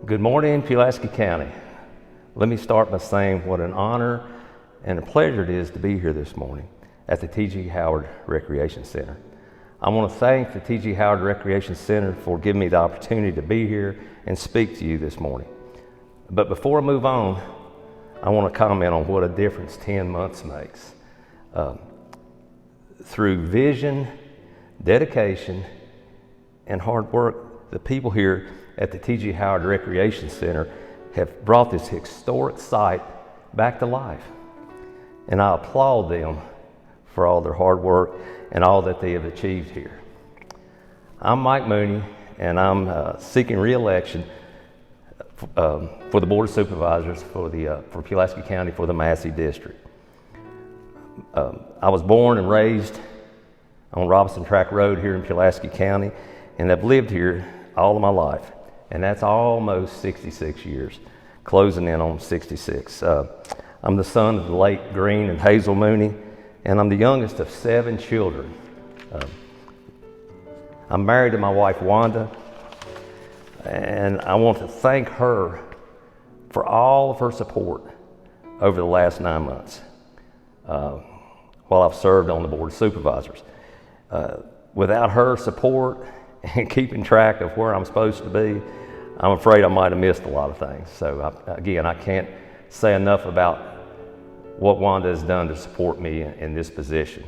Good morning, Pulaski County. Let me start by saying what an honor and a pleasure it is to be here this morning at the T.G. Howard Recreation Center. I want to thank the T.G. Howard Recreation Center for giving me the opportunity to be here and speak to you this morning. But before I move on, I want to comment on what a difference 10 months makes. Through vision, dedication, and hard work, the people here at the T.G. Howard Recreation Center have brought this historic site back to life. And I applaud them for all their hard work and all that they have achieved here. I'm Mike Mooney, and I'm seeking re-election for the Board of Supervisors for Pulaski County for the Massie District. I was born and raised on Robinson Track Road here in Pulaski County, and I've lived here all of my life. And that's almost 66 years, closing in on 66. I'm the son of the late Green and Hazel Mooney, and I'm the youngest of 7 children. I'm married to my wife, Wanda, and I want to thank her for all of her support over the last 9 months while I've served on the Board of Supervisors. Without her support and keeping track of where I'm supposed to be, I'm afraid I might have missed a lot of things. So again, I can't say enough about what Wanda has done to support me in this position.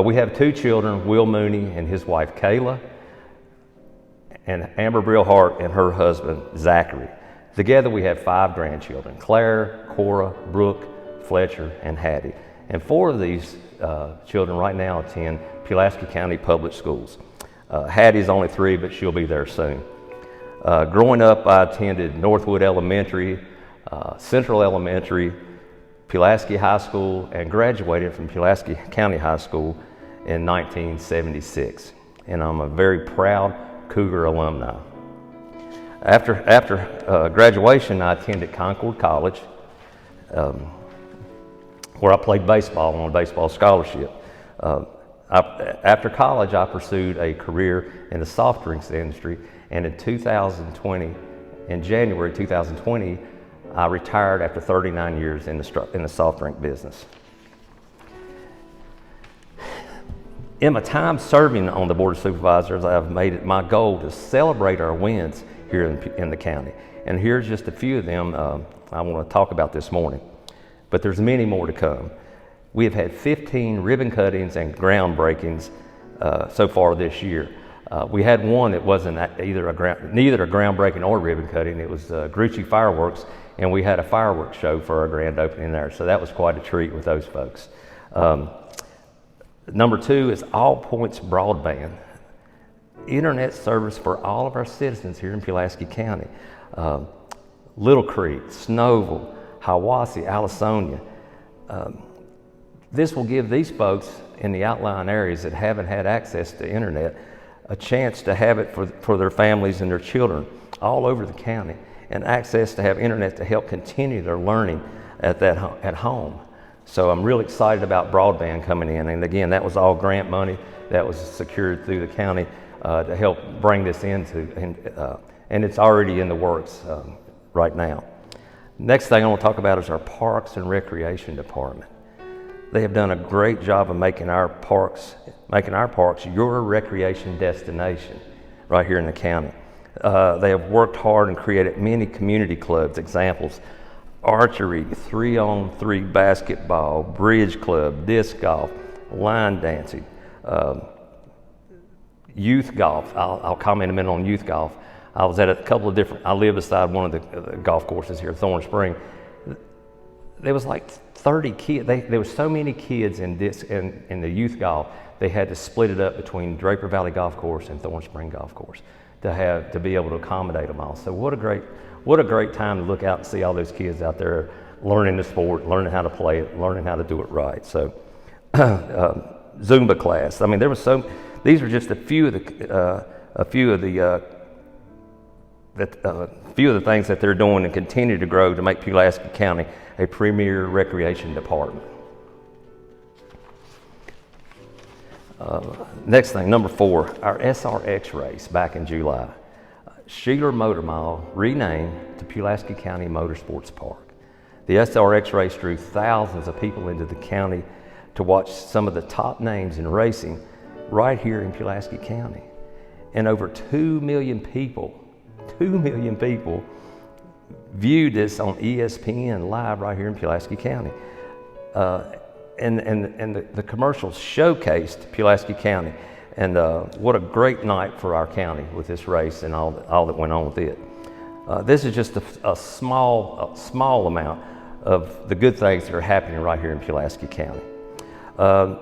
We have 2 children, Will Mooney and his wife Kayla, and Amber Brillhart and her husband Zachary. Together we have 5 grandchildren, Claire, Cora, Brooke, Fletcher, and Hattie. And 4 of these children right now attend Pulaski County Public Schools. Hattie's only 3, but she'll be there soon. Growing up, I attended Northwood Elementary, Central Elementary, Pulaski High School, and graduated from Pulaski County High School in 1976. And I'm a very proud Cougar alumni. After graduation, I attended Concord College, where I played baseball on a baseball scholarship. After college, I pursued a career in the soft drinks industry, and in January 2020, I retired after 39 years in the soft drink business. In my time serving on the Board of Supervisors, I've made it my goal to celebrate our wins here in the county. And here's just a few of them I want to talk about this morning. But there's many more to come. We have had 15 ribbon cuttings and groundbreakings so far this year. We had one that wasn't neither a groundbreaking or ribbon cutting. It was Grucci Fireworks, and we had a fireworks show for our grand opening there. So that was quite a treat with those folks. Number 2 is All Points Broadband, internet service for all of our citizens here in Pulaski County. Little Creek, Snowville, Hiwassee, Allisonia. This will give these folks in the outlying areas that haven't had access to internet a chance to have it for their families and their children all over the county, and access to have internet to help continue their learning at home. So I'm really excited about broadband coming in, and again, that was all grant money that was secured through the county to help bring this into, and it's already in the works right now. Next thing I want to talk about is our Parks and Recreation Department. They have done a great job of making our parks your recreation destination right here in the county. They have worked hard and created many community clubs. Examples: archery, 3-on-3 basketball, bridge club, disc golf, line dancing, youth golf. I'll comment a minute on youth golf. I was at a couple of I live beside one of the golf courses here, Thorn Spring. There was like 30 kids. There were so many kids in the youth golf, they had to split it up between Draper Valley Golf Course and Thorn Spring Golf Course to be able to accommodate them all. So what a great time to look out and see all those kids out there learning the sport, learning how to play it, learning how to do it right. So Zumba class. I mean, these are just a few of the things that they're doing and continue to grow to make Pulaski County a premier recreation department. Next thing, number 4, our SRX race back in July. Sheeler Motor Mile renamed to Pulaski County Motorsports Park. The SRX race drew thousands of people into the county to watch some of the top names in racing right here in Pulaski County. And over 2 million people viewed this on ESPN live right here in Pulaski County. And the commercials showcased Pulaski County. And what a great night for our county with this race and all that went on with it. This is just a small amount of the good things that are happening right here in Pulaski County.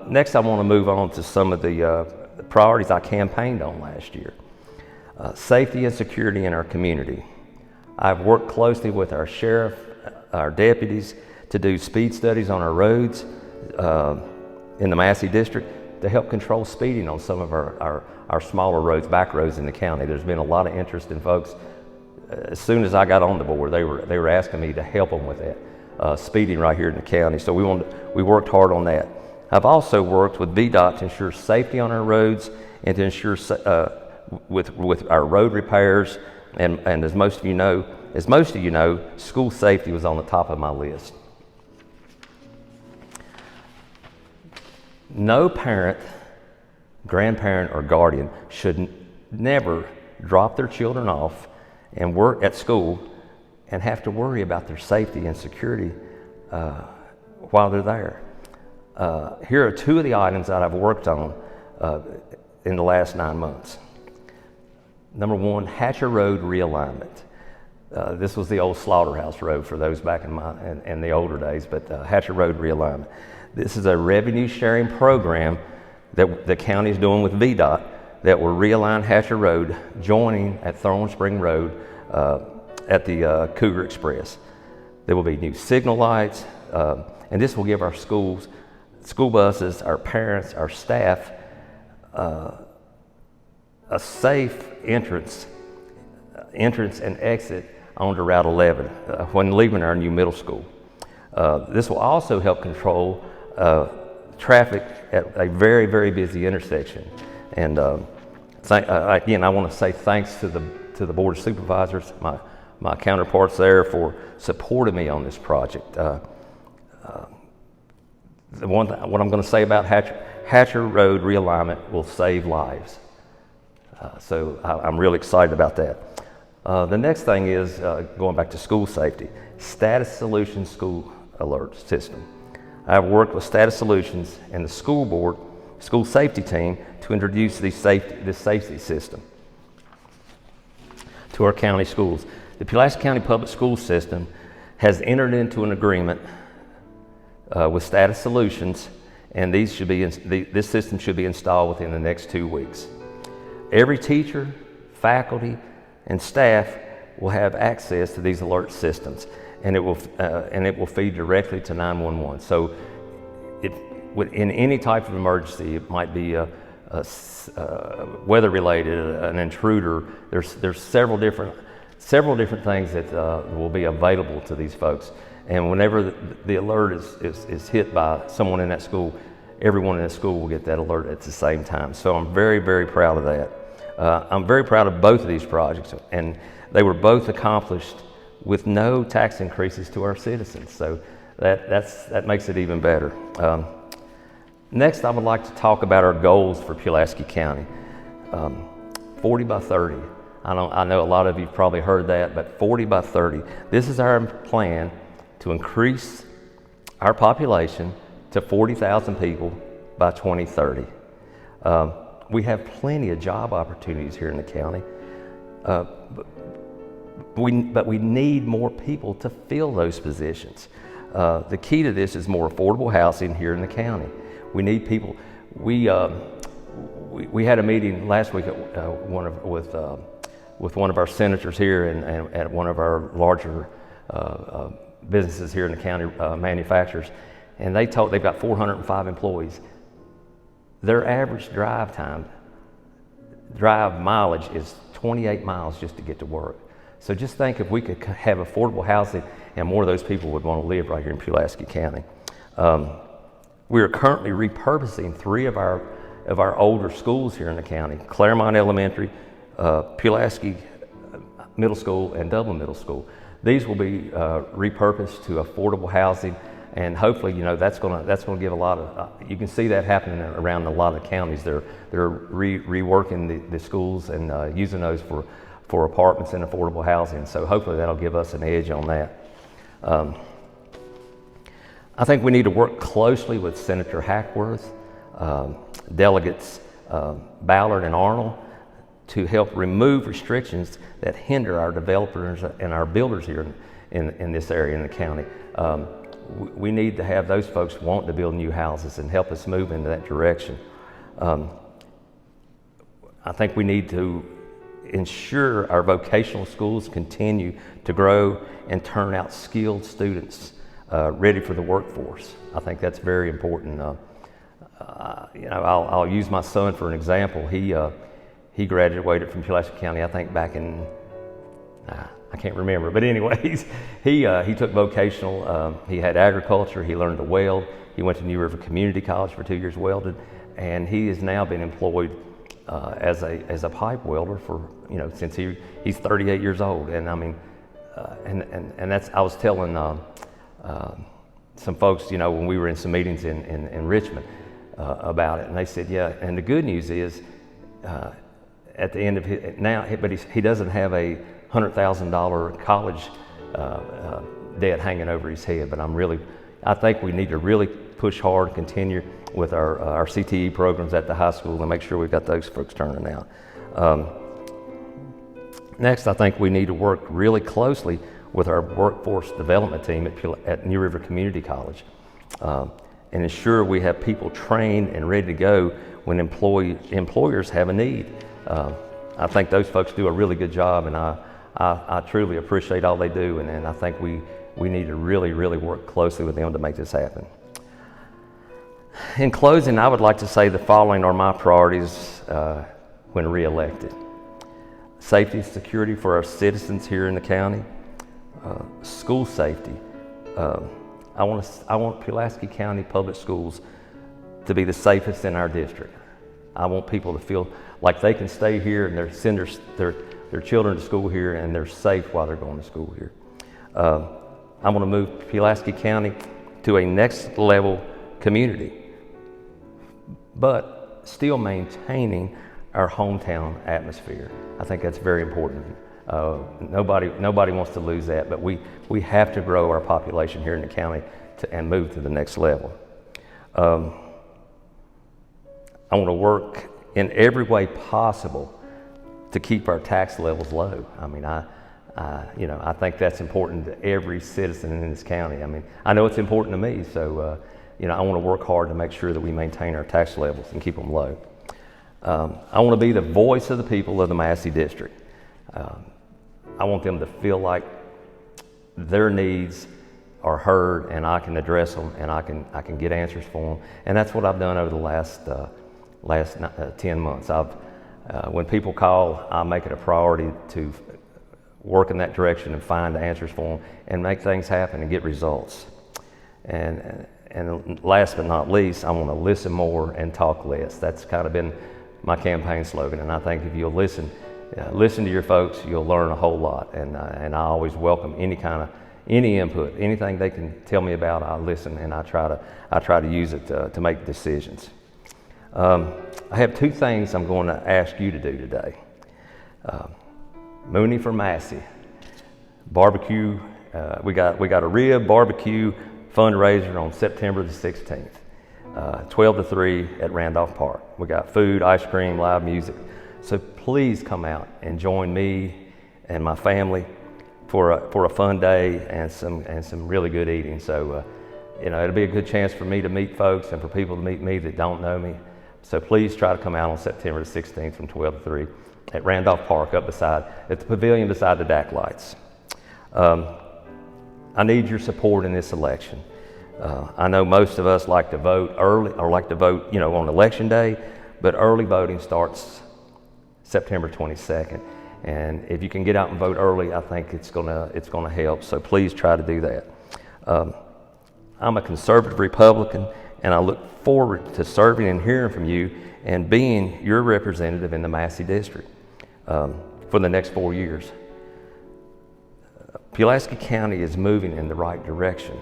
Next, I want to move on to some of the priorities I campaigned on last year. Safety and security in our community. I've worked closely with our sheriff, our deputies, to do speed studies on our roads in the Massie district to help control speeding on some of our smaller roads, back roads in the county. There's been a lot of interest in folks. As soon as I got on the board, they were asking me to help them with that, speeding right here in the county. So we worked hard on that. I've also worked with VDOT to ensure safety on our roads and to ensure with our road repairs. And as most of you know, school safety was on the top of my list. No parent, grandparent, or guardian should never drop their children off and work at school and have to worry about their safety and security while they're there. Here are two of the items that I've worked on in the last 9 months. Number one, Hatcher Road realignment. This was the old Slaughterhouse Road for those back in the older days, but Hatcher Road realignment. This is a revenue sharing program that the county is doing with VDOT that will realign Hatcher Road, joining at Thorn Spring Road at the Cougar Express. There will be new signal lights, and this will give our school buses, our parents, our staff a safe entrance and exit onto Route 11 when leaving our new middle school. This will also help control traffic at a very, very busy intersection. And again, I want to say thanks to the Board of Supervisors, my counterparts there, for supporting me on this project. What I'm going to say about Hatcher Road realignment will save lives. So I'm really excited about that. The next thing is going back to school safety, Status Solutions School Alert System. I've worked with Status Solutions and the school board, school safety team to introduce this safety system to our county schools. The Pulaski County Public School System has entered into an agreement with Status Solutions, and this system should be installed within the next 2 weeks. Every teacher, faculty, and staff will have access to these alert systems, and it will feed directly to 911. So, in any type of emergency, it might be weather-related, an intruder. There's several different things that will be available to these folks. And whenever the alert is hit by someone in that school, everyone in that school will get that alert at the same time. So I'm very, very proud of that. I'm very proud of both of these projects, and they were both accomplished with no tax increases to our citizens. So that makes it even better. Next, I would like to talk about our goals for Pulaski County. 40 by 30. I know a lot of you probably heard that, but 40 by 30. This is our plan to increase our population to 40,000 people by 2030. We have plenty of job opportunities here in the county, but we need more people to fill those positions. The key to this is more affordable housing here in the county. We need people. We had a meeting last week with one of our senators here and at one of our larger businesses here in the county, manufacturers, and they've got 405 employees. Their average drive mileage is 28 miles just to get to work. So just think if we could have affordable housing and more of those people would want to live right here in Pulaski County. We are currently repurposing 3 of our older schools here in the county: Claremont Elementary, Pulaski Middle School and Dublin Middle School. These will be repurposed to affordable housing, and hopefully, that's going to give a lot of. You can see that happening around a lot of counties. They're reworking the schools and using those for apartments and affordable housing. So hopefully that'll give us an edge on that. I think we need to work closely with Senator Hackworth, Delegates Ballard and Arnold, to help remove restrictions that hinder our developers and our builders here in this area in the county. We need to have those folks want to build new houses and help us move into that direction. I think we need to ensure our vocational schools continue to grow and turn out skilled students ready for the workforce. I think that's very important. I'll use my son for an example. He graduated from Pulaski County, I think back in, I can't remember, but anyways, he took vocational. He had agriculture. He learned to weld. He went to New River Community College for 2 years, welded, and he has now been employed as a pipe welder for since he's 38 years old. And I mean, and that's, I was telling some folks, when we were in some meetings in Richmond about it, and they said, yeah. And the good news is, at the end of his now, but he doesn't have a $100,000 college debt hanging over his head. But I think we need to really push hard and continue with our CTE programs at the high school and make sure we've got those folks turning out. Next, I think we need to work really closely with our workforce development team at New River Community College and ensure we have people trained and ready to go when employers have a need. I think those folks do a really good job, and I truly appreciate all they do, and I think we need to really, really work closely with them to make this happen. In closing, I would like to say the following are my priorities when re-elected. Safety and security for our citizens here in the county. School safety. I want Pulaski County Public Schools to be the safest in our district. I want people to feel like they can stay here and send their children to school here and they're safe while they're going to school here. I want to move Pulaski County to a next level community, but still maintaining our hometown atmosphere. I think that's very important. Nobody wants to lose that, but we have to grow our population here in the county and move to the next level. I want to work in every way possible to keep our tax levels low. I mean, I think that's important to every citizen in this county. I mean, I know it's important to me, so I want to work hard to make sure that we maintain our tax levels and keep them low. I want to be the voice of the people of the Massie district. I want them to feel like their needs are heard and I can address them and I can get answers for them. And that's what I've done over the last 10 months. When people call, I make it a priority to work in that direction and find the answers for them and make things happen and get results. And last but not least, I want to listen more and talk less. That's kind of been my campaign slogan, and I think if you'll listen to your folks, you'll learn a whole lot. And I always welcome any input, anything they can tell me about. I listen and I try to use it to make decisions. I have two things I'm going to ask you to do today. Mooney for Massie barbecue. We got a rib barbecue fundraiser on September the 16th, 12 to 3 at Randolph Park. We got food, ice cream, live music. So please come out and join me and my family for a fun day and some really good eating. So it'll be a good chance for me to meet folks and for people to meet me that don't know me. So please try to come out on September the 16th from 12 to 3 at Randolph Park at the pavilion beside the DAC lights. I need your support in this election. I know most of us like to vote early or like to vote, on election day, but early voting starts September 22nd. And if you can get out and vote early, I think it's gonna help. So please try to do that. I'm a conservative Republican, and I look forward to serving and hearing from you and being your representative in the Massie district for the next 4 years. Pulaski County is moving in the right direction,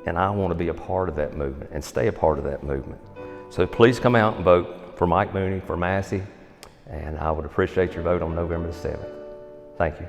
and I want to be a part of that movement and stay a part of that movement. So please come out and vote for Mike Mooney, for Massie, and I would appreciate your vote on November the 7th. Thank you.